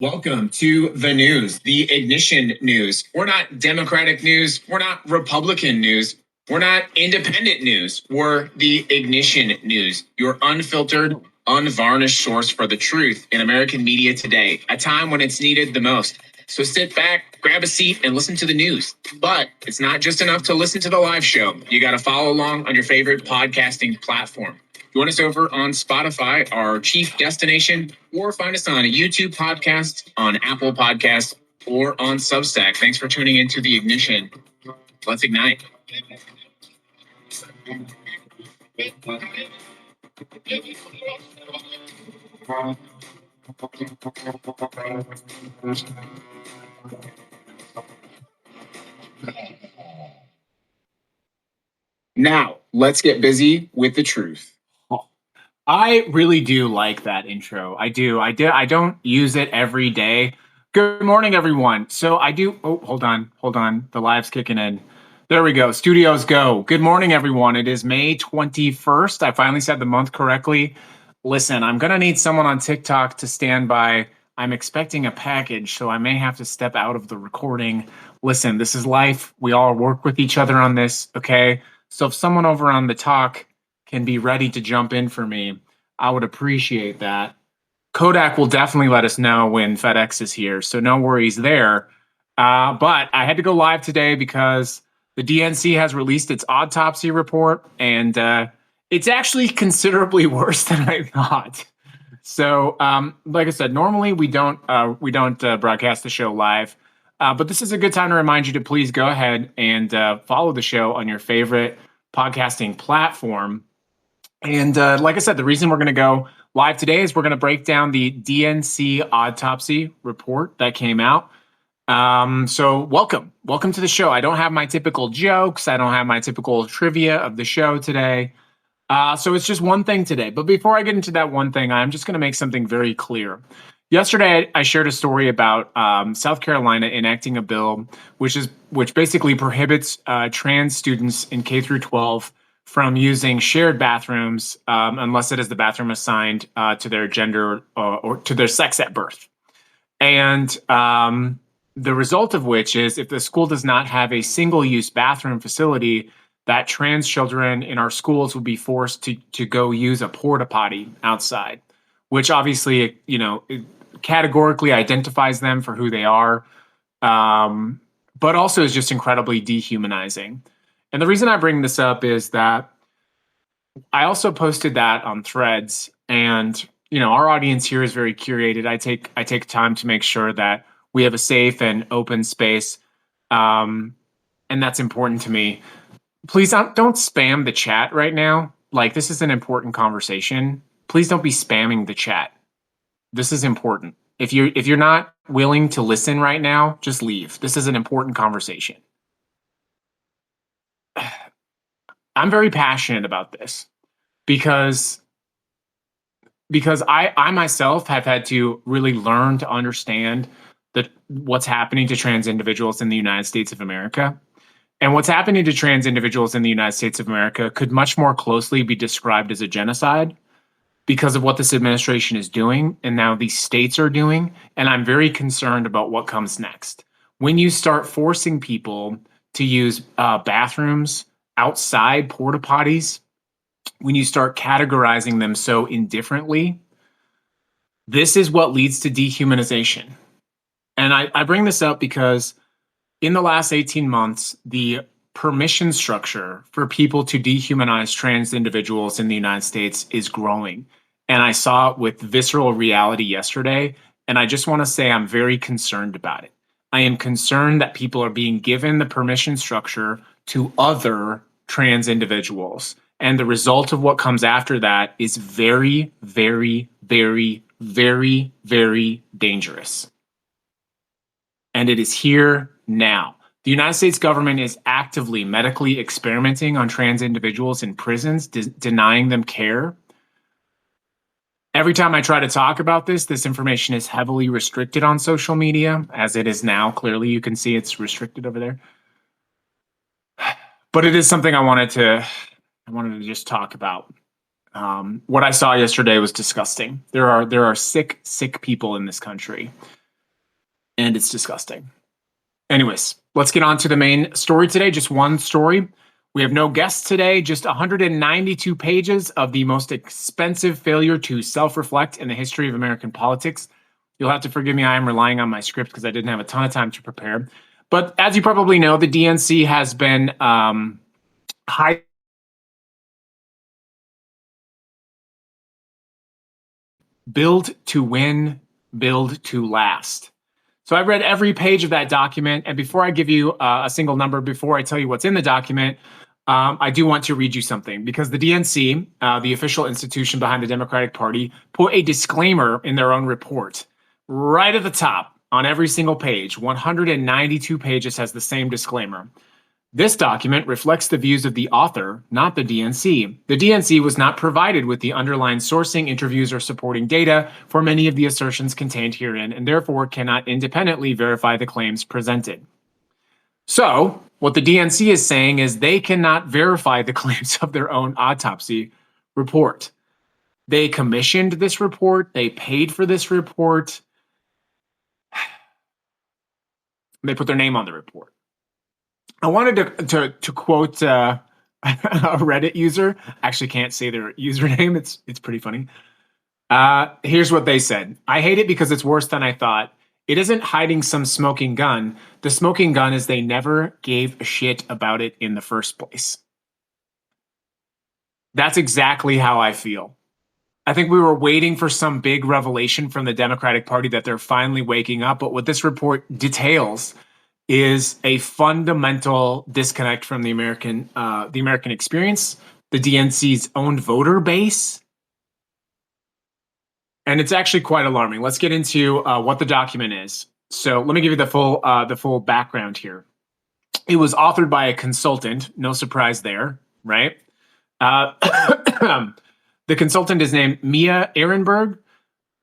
Welcome to the news, the ignition news. We're not Democratic news. We're not Republican news. We're not independent news. We're the ignition news, your unfiltered, unvarnished source for the truth in American media today, a time when it's needed the most. So sit back, grab a seat, and listen to the news. But it's not just enough to listen to the live show. You got to follow along on your favorite podcasting platform. Join us over on Spotify, our chief destination, or find us on a YouTube podcast, on Apple Podcasts, or on Substack. Thanks for tuning into The Ignition. Let's ignite. Now, let's get busy with the truth. I really do like that intro. I do. I don't use it every day. Good morning, everyone. So I do. Oh, hold on. The live's kicking in. There we go. Studios go. Good morning, everyone. It is May 21st. I finally said the month correctly. Listen, I'm going to need someone on TikTok to stand by. I'm expecting a package, so I may have to step out of the recording. Listen, this is life. We all work with each other on this, okay? So if someone over on the talk can be ready to jump in for me, I would appreciate that. Kodak will definitely let us know when FedEx is here, so no worries there. But I had to go live today because the DNC has released its autopsy report, and it's actually considerably worse than I thought. So, like I said, normally we don't broadcast the show live, but this is a good time to remind you to please go ahead and follow the show on your favorite podcasting platform. And like I said, the reason we're going to go live today is we're going to break down the DNC autopsy report that came out. So welcome to the show. I don't have my typical jokes. I don't have my typical trivia of the show today. So it's just one thing today. But before I get into that one thing, I'm just going to make something very clear. Yesterday, I shared a story about South Carolina enacting a bill which basically prohibits trans students in K through 12 from using shared bathrooms unless it is the bathroom assigned to their gender or to their sex at birth. And the result of which is if the school does not have a single-use bathroom facility, that trans children in our schools will be forced to go use a porta potty outside, which obviously, it categorically identifies them for who they are, but also is just incredibly dehumanizing. And the reason I bring this up is that I also posted that on Threads, and our audience here is very curated. I take time to make sure that we have a safe and open space, and that's important to me. Please don't spam the chat right now. Like, this is an important conversation. Please don't be spamming the chat. This is important. If you're not willing to listen right now, just leave. This is an important conversation. I'm very passionate about this because I myself have had to really learn to understand what's happening to trans individuals in the United States of America. And what's happening to trans individuals in the United States of America could much more closely be described as a genocide because of what this administration is doing and now these states are doing. And I'm very concerned about what comes next. When you start forcing people to use bathrooms outside porta potties, when you start categorizing them so indifferently, this is what leads to dehumanization. And I bring this up because in the last 18 months, the permission structure for people to dehumanize trans individuals in the United States is growing. And I saw it with visceral reality yesterday. And I just want to say I'm very concerned about it. I am concerned that people are being given the permission structure to other trans individuals. And the result of what comes after that is very, very, very, very, very dangerous. And it is here now. The United States government is actively medically experimenting on trans individuals in prisons, denying them care. Every time I try to talk about this information is heavily restricted on social media, as it is now. Clearly, you can see it's restricted over there. But it is something I wanted to just talk about. What I saw yesterday was disgusting. There are sick people in this country. and it's disgusting. Anyways, let's get on to the main story today. Just one story. We have no guests today, just 192 pages of the most expensive failure to self-reflect in the history of American politics. You'll have to forgive me, I am relying on my script because I didn't have a ton of time to prepare. But as you probably know, the DNC has been build to win, build to last. So I've read every page of that document, and before I give you a single number, before I tell you what's in the document, I do want to read you something, because the DNC, the official institution behind the Democratic Party, put a disclaimer in their own report right at the top on every single page. 192 pages has the same disclaimer. This document reflects the views of the author, not the DNC. The DNC was not provided with the underlying sourcing, interviews, or supporting data for many of the assertions contained herein, and therefore cannot independently verify the claims presented. So, what the DNC is saying is they cannot verify the claims of their own autopsy report. They commissioned this report, they paid for this report, they put their name on the report. I wanted to quote a Reddit user. Actually, can't say their username. It's pretty funny. Here's what they said. I hate it because it's worse than I thought. It isn't hiding some smoking gun. The smoking gun is they never gave a shit about it in the first place. That's exactly how I feel. I think we were waiting for some big revelation from the Democratic Party that they're finally waking up. But what this report details is a fundamental disconnect from the American experience, the DNC's own voter base. And it's actually quite alarming. Let's get into what the document is. So let me give you the full background here. It was authored by a consultant. No surprise there, right? The consultant is named Mia Ehrenberg.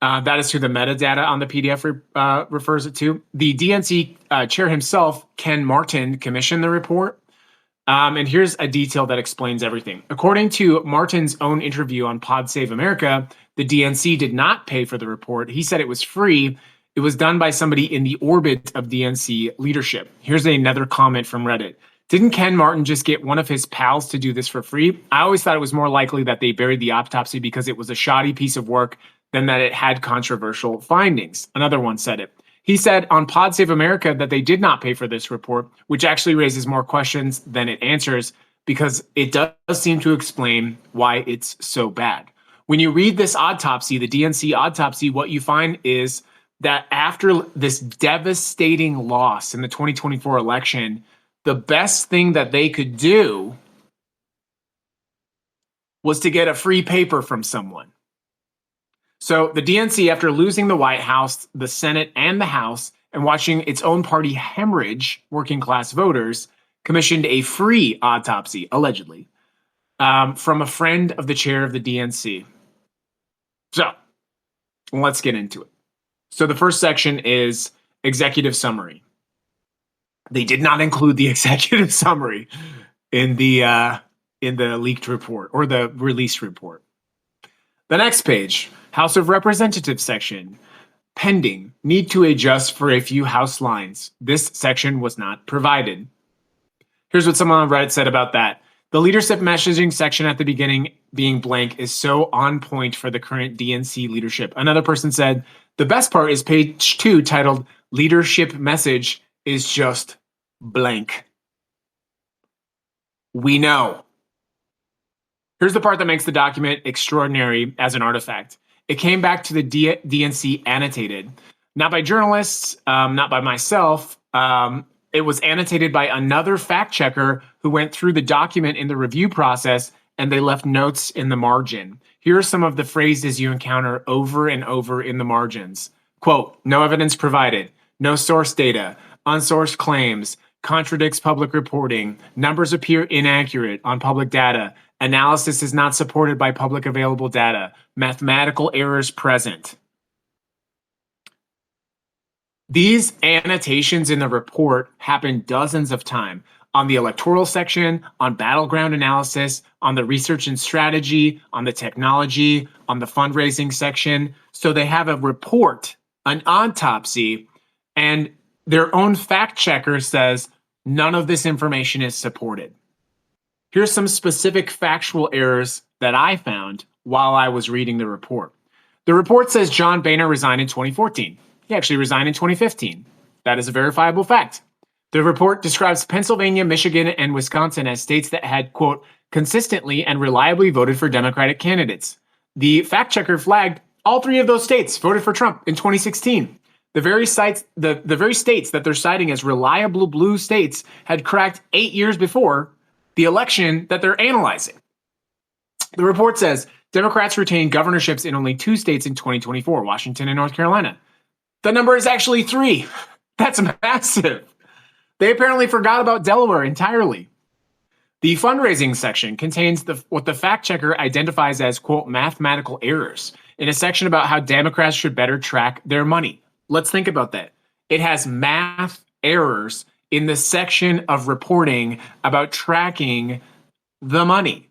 That is who the metadata on the PDF refers it to. The DNC chair himself, Ken Martin, commissioned the report. And here's a detail that explains everything. According to Martin's own interview on Pod Save America, the DNC did not pay for the report. He said it was free. It was done by somebody in the orbit of DNC leadership. Here's another comment from Reddit. Didn't Ken Martin just get one of his pals to do this for free? I always thought it was more likely that they buried the autopsy because it was a shoddy piece of work than that it had controversial findings. Another one said it. He said on Pod Save America that they did not pay for this report, which actually raises more questions than it answers because it does seem to explain why it's so bad. When you read this autopsy, the DNC autopsy, what you find is that after this devastating loss in the 2024 election, the best thing that they could do was to get a free paper from someone. So the DNC, after losing the White House, the Senate, and the House, and watching its own party hemorrhage working class voters, commissioned a free autopsy, allegedly, from a friend of the chair of the DNC. So let's get into it. So the first section is executive summary. They did not include the executive summary in the leaked report or the released report. The next page, House of Representatives section, pending, need to adjust for a few House lines. This section was not provided. Here's what someone on Reddit said about that. The leadership messaging section at the beginning being blank is so on point for the current DNC leadership. Another person said, the best part is page 2 titled Leadership Message is just blank. We know. Here's the part that makes the document extraordinary as an artifact. It came back to the DNC annotated, not by journalists, not by myself. It was annotated by another fact checker who went through the document in the review process, and they left notes in the margin. Here are some of the phrases you encounter over and over in the margins. Quote, no evidence provided, no source data, unsourced claims, contradicts public reporting, numbers appear inaccurate on public data, analysis is not supported by public available data, mathematical errors present. These annotations in the report happen dozens of times on the electoral section, on battleground analysis, on the research and strategy, on the technology, on the fundraising section. So they have a report, an autopsy And their own fact checker says none of this information is supported. Here's some specific factual errors that I found while I was reading the report. The report says John Boehner resigned in 2014. He actually resigned in 2015. That is a verifiable fact. The report describes Pennsylvania, Michigan, and Wisconsin as states that had, quote, consistently and reliably voted for Democratic candidates. The fact checker flagged all three of those states voted for Trump in 2016. The very states that they're citing as reliable blue states had cracked 8 years before the election that they're analyzing. The report says Democrats retained governorships in only 2 states in 2024, Washington and North Carolina. The number is actually 3. That's massive. They apparently forgot about Delaware entirely. The fundraising section contains what the fact checker identifies as, quote, mathematical errors in a section about how Democrats should better track their money. Let's think about that. It has math errors in the section of reporting about tracking the money.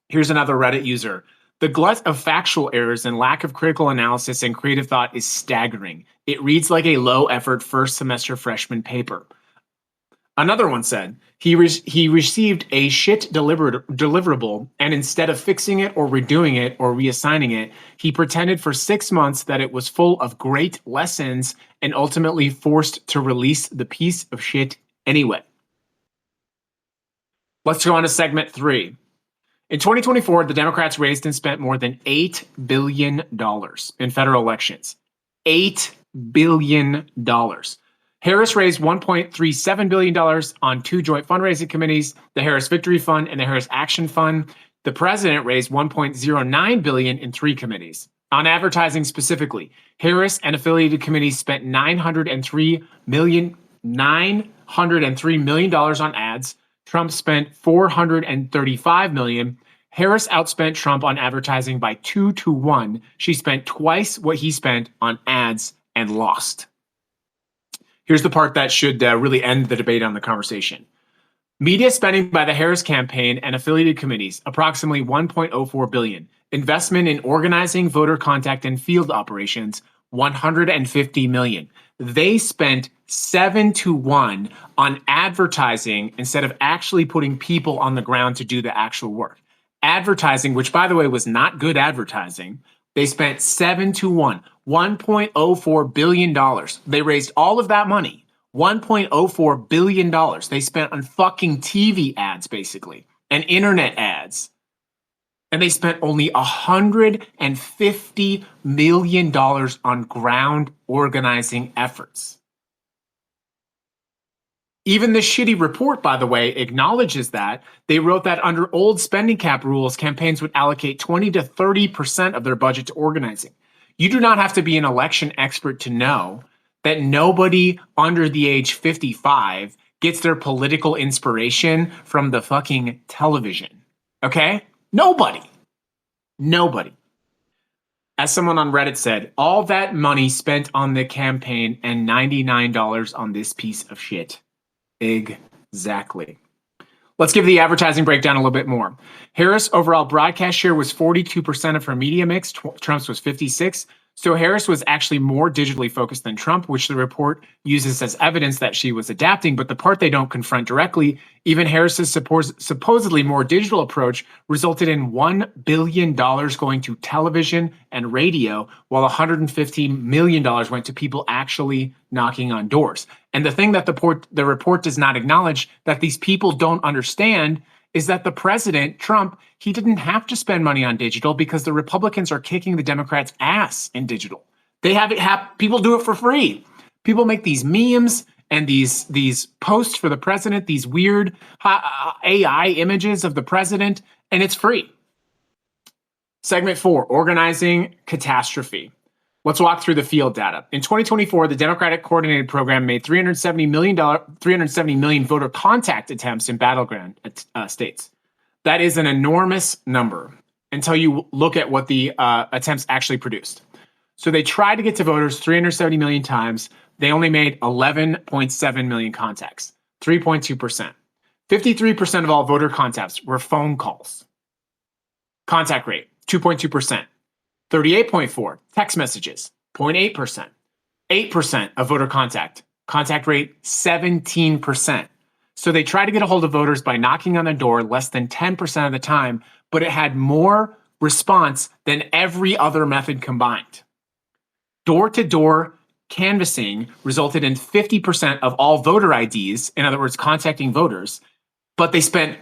Here's another Reddit user. The glut of factual errors and lack of critical analysis and creative thought is staggering. It reads like a low-effort first semester freshman paper. Another one said, he received a shit deliverable, and instead of fixing it or redoing it or reassigning it, he pretended for 6 months that it was full of great lessons and ultimately forced to release the piece of shit anyway. Let's go on to segment 3. In 2024, the Democrats raised and spent more than $8 billion in federal elections. $8 billion. Harris raised $1.37 billion on 2 joint fundraising committees, the Harris Victory Fund and the Harris Action Fund. The president raised $1.09 billion in 3 committees. On advertising specifically, Harris and affiliated committees spent $903 million on ads. Trump spent $435 million. Harris outspent Trump on advertising by 2-1. She spent twice what he spent on ads and lost. Here's the part that should really end the debate on the conversation. Media spending by the Harris campaign and affiliated committees, approximately $1.04 billion. Investment in organizing, voter contact, and field operations, $150 million. They spent 7-1 on advertising instead of actually putting people on the ground to do the actual work. Advertising, which by the way was not good advertising, they spent 7-1, $1.04 billion. They raised all of that money, $1.04 billion. They spent on fucking TV ads, basically, and internet ads. And they spent only $150 million on ground organizing efforts. Even the shitty report, by the way, acknowledges that. They wrote that under old spending cap rules, campaigns would allocate 20 to 30% of their budget to organizing. You do not have to be an election expert to know that nobody under the age 55 gets their political inspiration from the fucking television. Okay? Nobody. As someone on Reddit said, all that money spent on the campaign and $99 on this piece of shit. Exactly. Let's give the advertising breakdown a little bit more. Harris' overall broadcast share was 42% of her media mix. Trump's was 56%. So Harris was actually more digitally focused than Trump, which the report uses as evidence that she was adapting. But the part they don't confront directly, even Harris's supposedly more digital approach resulted in $1 billion going to television and radio, while $115 million went to people actually knocking on doors. And the thing that the report does not acknowledge that these people don't understand is that the president, Trump, he didn't have to spend money on digital because the Republicans are kicking the Democrats' ass in digital. They have it people do it for free. People make these memes and these posts for the president, these weird AI images of the president, and it's free. Segment 4, organizing catastrophe. Let's walk through the field data. In 2024, the Democratic Coordinated Program made 370 million voter contact attempts in battleground states. That is an enormous number until you look at what the attempts actually produced. So they tried to get to voters 370 million times. They only made 11.7 million contacts, 3.2%. 53% of all voter contacts were phone calls. Contact rate, 2.2%. 38.4 text messages, 0.8%. 8% of voter contact. Contact rate, 17%. So they try to get a hold of voters by knocking on their door less than 10% of the time, but it had more response than every other method combined. Door-to-door canvassing resulted in 50% of all voter IDs, in other words, contacting voters, but they spent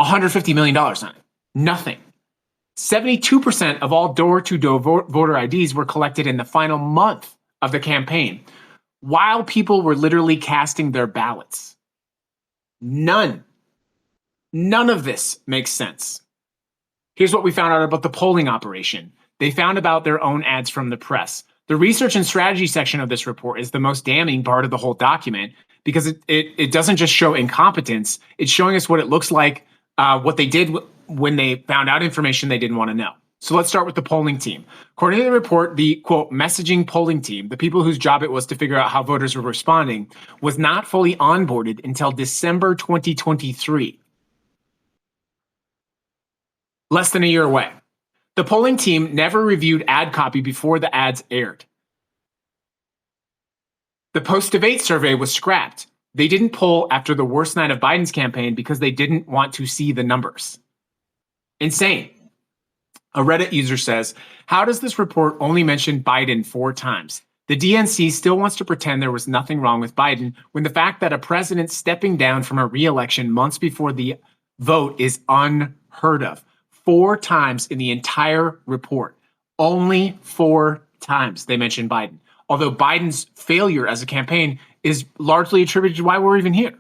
$150 million on it. Nothing. 72% of all door-to-door voter IDs were collected in the final month of the campaign, while people were literally casting their ballots. None of this makes sense. Here's what we found out about the polling operation. They found about their own ads from the press. The research and strategy section of this report is the most damning part of the whole document because it doesn't just show incompetence. It's showing us what it looks like, what they did when they found out information they didn't want to know. So let's start with the polling team. According to the report, the, quote, messaging polling team, the people whose job it was to figure out how voters were responding, was not fully onboarded until December 2023. Less than a year away. The polling team never reviewed ad copy before the ads aired. The post-debate survey was scrapped. They didn't poll after the worst night of Biden's campaign because they didn't want to see the numbers. Insane. A Reddit user says, how does this report only mention Biden 4 times? The DNC still wants to pretend there was nothing wrong with Biden when the fact that a president stepping down from a re-election months before the vote is unheard of. 4 times in the entire report. Only 4 times they mention Biden. Although Biden's failure as a campaign is largely attributed to why we're even here.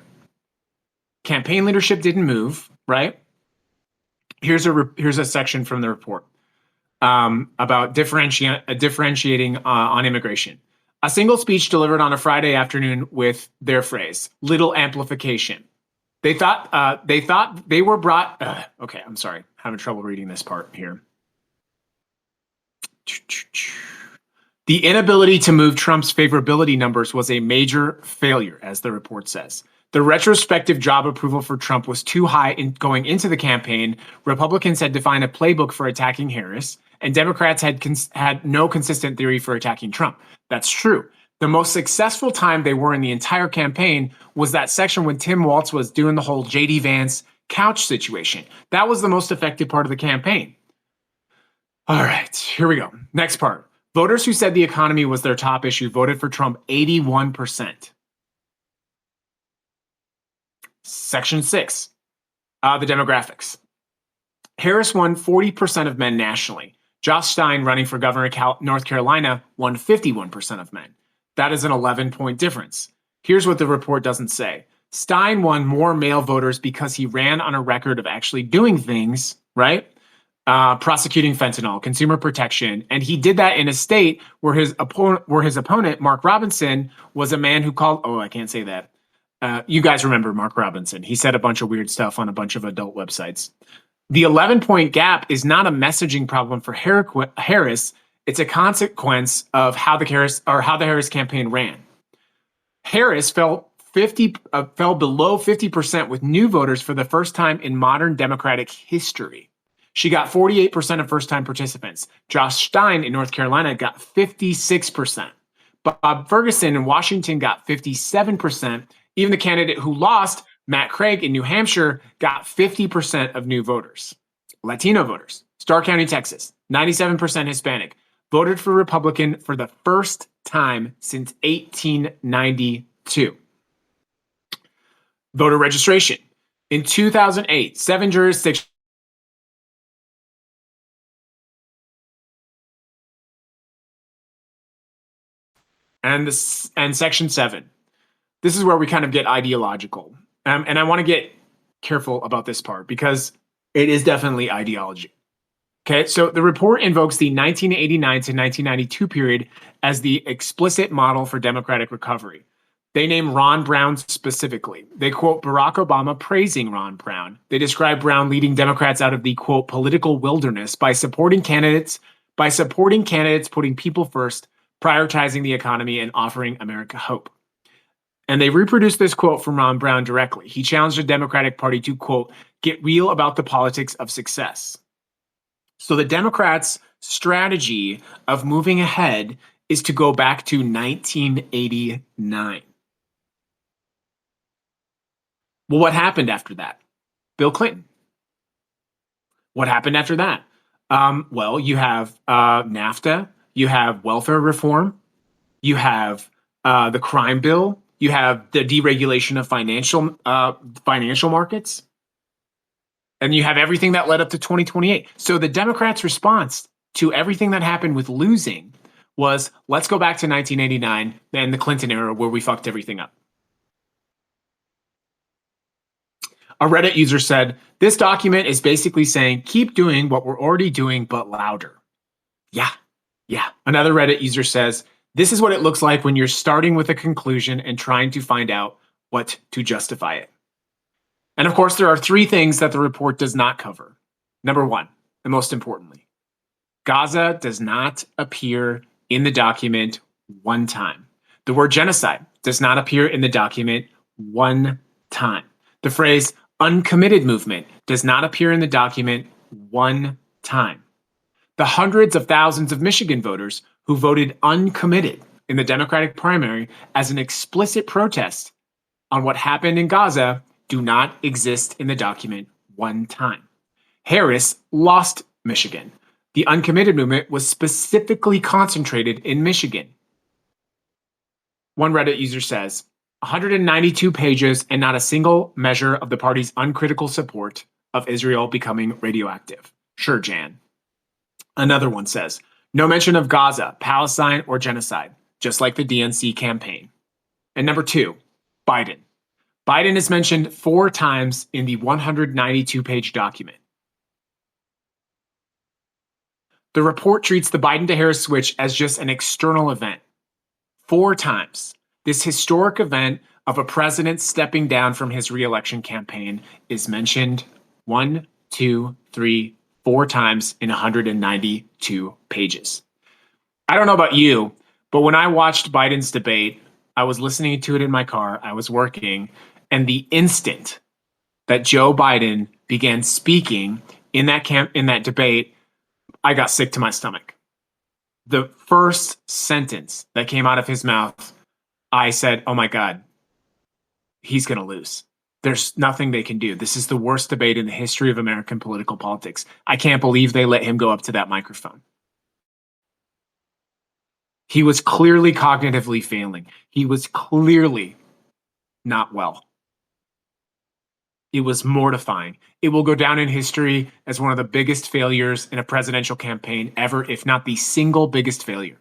Campaign leadership didn't move, right? Here's a section from the report about differentiating on immigration. A single speech delivered on a Friday afternoon with their phrase, little amplification. They thought they were brought. Okay, I'm sorry, having trouble reading this part here. The inability to move Trump's favorability numbers was a major failure, as the report says. The retrospective job approval for Trump was too high in going into the campaign. Republicans had defined a playbook for attacking Harris, and Democrats had no consistent theory for attacking Trump. That's true. The most successful time they were in the entire campaign was that section when Tim Walz was doing the whole J.D. Vance couch situation. That was the most effective part of the campaign. All right, here we go. Next part. Voters who said the economy was their top issue voted for Trump 81%. Section 6, the demographics. Harris won 40% of men nationally. Josh Stein, running for governor of North Carolina, won 51% of men. That is an 11-point difference. Here's what the report doesn't say. Stein won more male voters because he ran on a record of actually doing things, right? Prosecuting fentanyl, consumer protection, and he did that in a state where his opponent, Mark Robinson, was a man who called. Oh, I can't say that. You guys remember Mark Robinson? He said a bunch of weird stuff on a bunch of adult websites. The 11-point gap is not a messaging problem for Harris. It's a consequence of how the Harris campaign ran. Harris fell below 50% with new voters for the first time in modern Democratic history. She got 48% of first-time participants. Josh Stein in North Carolina got 56%. Bob Ferguson in Washington got 57%. Even the candidate who lost, Matt Craig in New Hampshire, got 50% of new voters. Latino voters. Starr County, Texas, 97% Hispanic, voted for Republican for the first time since 1892. Voter registration. In 2008, 7 jurisdictions and section 7. This is where we kind of get ideological. And I want to get careful about this part because it is definitely ideology. Okay, so the report invokes the 1989 to 1992 period as the explicit model for democratic recovery. They name Ron Brown specifically. They quote Barack Obama praising Ron Brown. They describe Brown leading Democrats out of the, quote, political wilderness by supporting candidates putting people first, prioritizing the economy, and offering America hope. And they reproduced this quote from Ron Brown directly. He challenged the Democratic Party to, quote, get real about the politics of success. So the Democrats' strategy of moving ahead is to go back to 1989. Well, what happened after that? Bill Clinton. What happened after that? Well, you have NAFTA, you have welfare reform, you have the crime bill, you have the deregulation of financial markets, and you have everything that led up to 2028. So the Democrats' response to everything that happened with losing was, let's go back to 1989 and the Clinton era where we fucked everything up. A Reddit user said, this document is basically saying, keep doing what we're already doing, but louder. Yeah. Another Reddit user says, this is what it looks like when you're starting with a conclusion and trying to find out what to justify it. And of course, there are three things that the report does not cover. Number one, and most importantly, Gaza does not appear in the document one time. The word genocide does not appear in the document one time. The phrase uncommitted movement does not appear in the document one time. The hundreds of thousands of Michigan voters who voted uncommitted in the Democratic primary as an explicit protest on what happened in Gaza do not exist in the document one time. Harris lost Michigan. The uncommitted movement was specifically concentrated in Michigan. One Reddit user says, 192 pages and not a single measure of the party's uncritical support of Israel becoming radioactive. Sure, Jan. Another one says, no mention of Gaza, Palestine, or genocide, just like the DNC campaign. And number two, Biden. Biden is mentioned 4 times in the 192-page document. The report treats the Biden to Harris switch as just an external event. 4 times. This historic event of a president stepping down from his re-election campaign is mentioned 1, 2, 3, 4 times in 192 pages. I don't know about you, but when I watched Biden's debate, I was listening to it in my car, I was working, and the instant that Joe Biden began speaking in that debate, I got sick to my stomach. The first sentence that came out of his mouth, I said, oh my God, he's going to lose. There's nothing they can do. This is the worst debate in the history of American political politics. I can't believe they let him go up to that microphone. He was clearly cognitively failing. He was clearly not well. It was mortifying. It will go down in history as one of the biggest failures in a presidential campaign ever, if not the single biggest failure.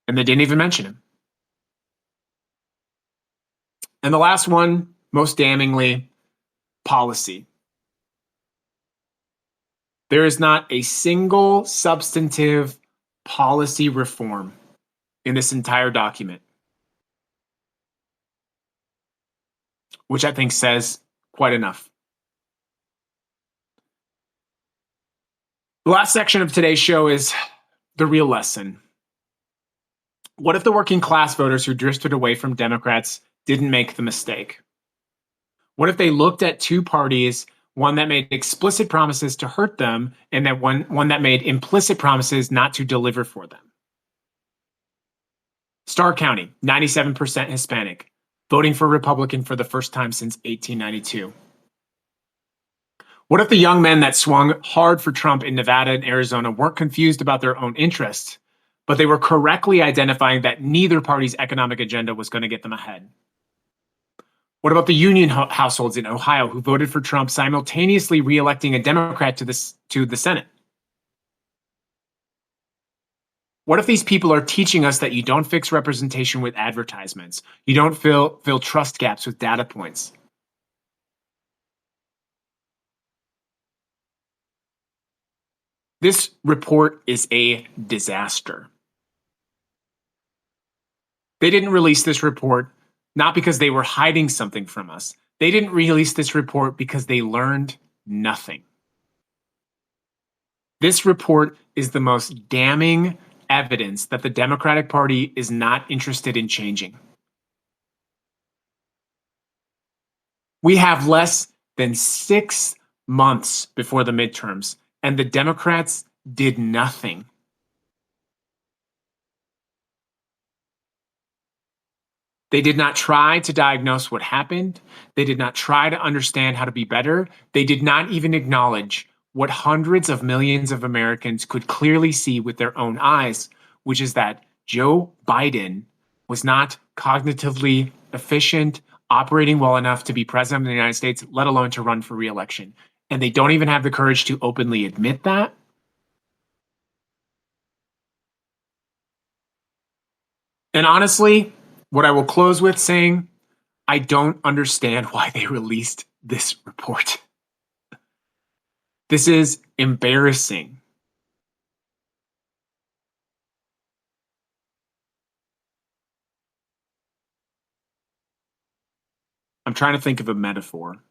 And they didn't even mention him. And the last one, most damningly, policy. There is not a single substantive policy reform in this entire document, which I think says quite enough. The last section of today's show is the real lesson. What if the working class voters who drifted away from Democrats didn't make the mistake? What if they looked at two parties, one that made explicit promises to hurt them and that one that made implicit promises not to deliver for them? Starr County, 97% Hispanic, voting for Republican for the first time since 1892. What if the young men that swung hard for Trump in Nevada and Arizona weren't confused about their own interests, but they were correctly identifying that neither party's economic agenda was going to get them ahead? What about the union households in Ohio who voted for Trump, simultaneously re-electing a Democrat to the Senate? What if these people are teaching us that you don't fix representation with advertisements? You don't fill trust gaps with data points? This report is a disaster. They didn't release this report not because they were hiding something from us. They didn't release this report because they learned nothing. This report is the most damning evidence that the Democratic Party is not interested in changing. We have less than 6 months before the midterms, and the Democrats did nothing. They did not try to diagnose what happened. They did not try to understand how to be better. They did not even acknowledge what hundreds of millions of Americans could clearly see with their own eyes, which is that Joe Biden was not cognitively efficient, operating well enough to be president of the United States, let alone to run for re-election. And they don't even have the courage to openly admit that. And honestly, what I will close with saying, I don't understand why they released this report. This is embarrassing. I'm trying to think of a metaphor.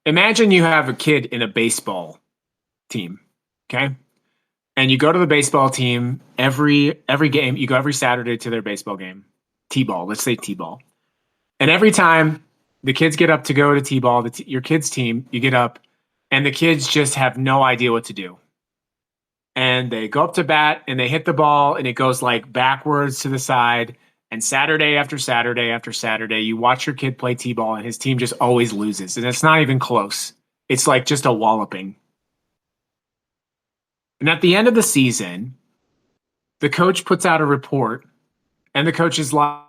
Imagine you have a kid in a baseball team, okay? And you go to the baseball team every game. You go every Saturday to their baseball game, T-ball. Let's say T-ball. And every time the kids get up to go to T-ball, your kids' team, you get up, and the kids just have no idea what to do. And they go up to bat and they hit the ball, and it goes like backwards to the side. And Saturday after Saturday after Saturday, you watch your kid play T-ball, and his team just always loses. And it's not even close. It's like just a walloping. And at the end of the season, the coach puts out a report, and the coach is like,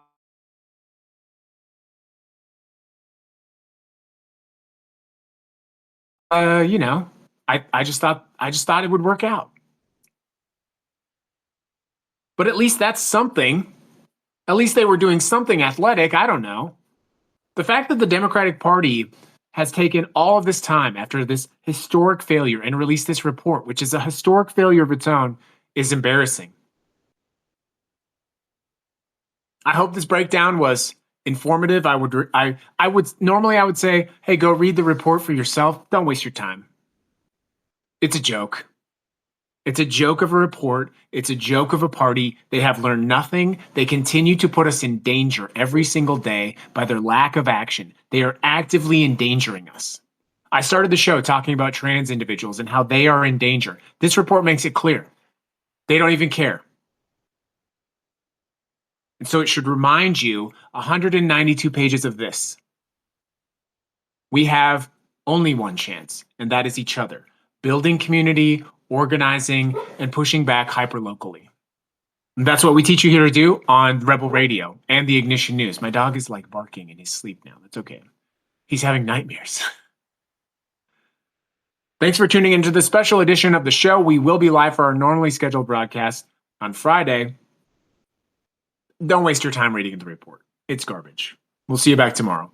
I just thought it would work out. But at least that's something. At least they were doing something athletic. I don't know. The fact that the Democratic Party has taken all of this time after this historic failure and released this report, which is a historic failure of its own, is embarrassing. I hope this breakdown was informative. I would say, hey, go read the report for yourself. Don't waste your time. It's a joke. It's a joke of a report. It's a joke of a party. They have learned nothing. They continue to put us in danger every single day by their lack of action. They are actively endangering us. I started the show talking about trans individuals and how they are in danger. This report makes it clear. They don't even care. And so it should remind you 192 pages of this. We have only one chance, and that is each other. Building community, organizing, and pushing back hyperlocally. And that's what we teach you here to do on Rebel Radio and the Ignition News. My dog is like barking in his sleep now. That's okay. He's having nightmares. Thanks for tuning into the special edition of the show. We will be live for our normally scheduled broadcast on Friday. Don't waste your time reading the report. It's garbage. We'll see you back tomorrow.